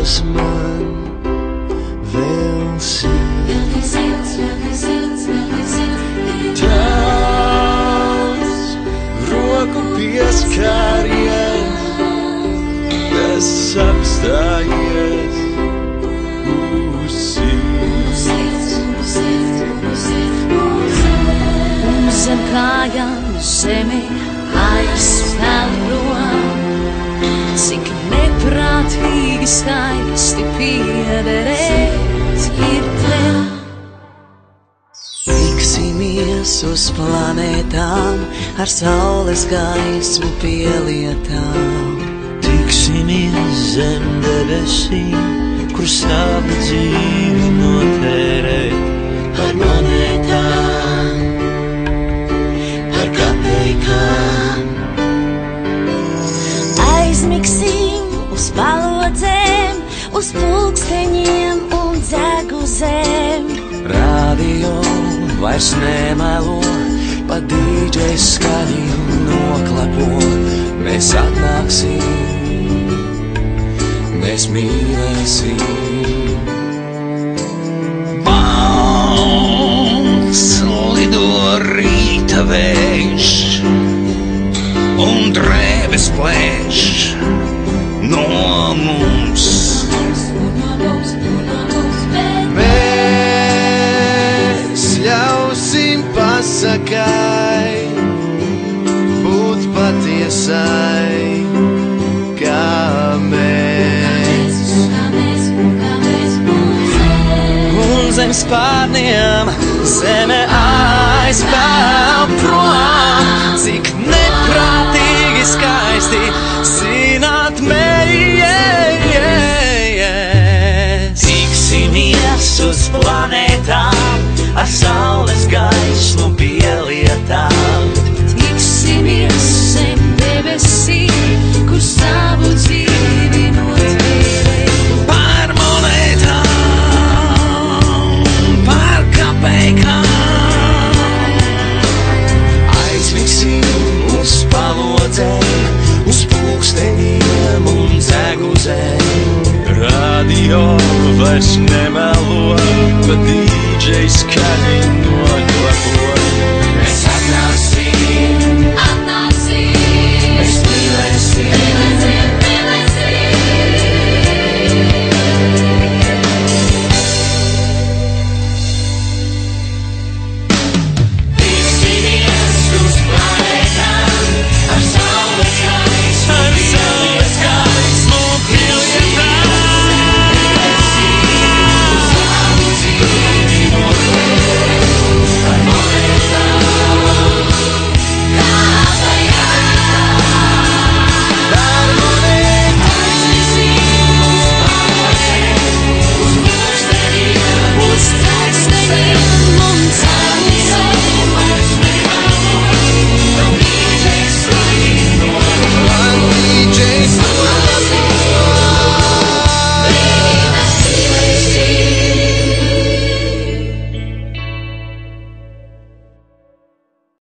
Dievs man vēl silts. Tavs roku pieskāries, tas apstājies uz sirds. Zem kājām zemi aizspēl prom, cik neprātīgi skaisti piederēt ir tev. Tiksimies uz planētām, ar saules gaismu pielietām. Tiksimies zem debesīm, kur savu dzīvi notērēt par monētām, par kapeikām. Aizmigsim uz palodzēm, uz pulksteņiem un dzeguzēm. Radio vairs nemelo, pa dīdžej skaņi noklepo. Mēs atnāksim, mēs mīlēsim. Balts lido rīta vējš un drēbes plēš no mums. Mēs ļausim pasakai būt patiesai, kā mēs. Un zem spārniem zeme aizpeld prom, cik neprātīgi skaisti zināt mēs. Tiksimies uz planētām, ar saules gaismu pielietām. Tiksimies zem debesīm, kur savu dzīvi notērēt. Par monētām, par kapeikām. Aizmigsim uz palodzēm, uz pulksteņiem un dzeguzēm. Radio vairs nemelo, pa dīdžej skaņi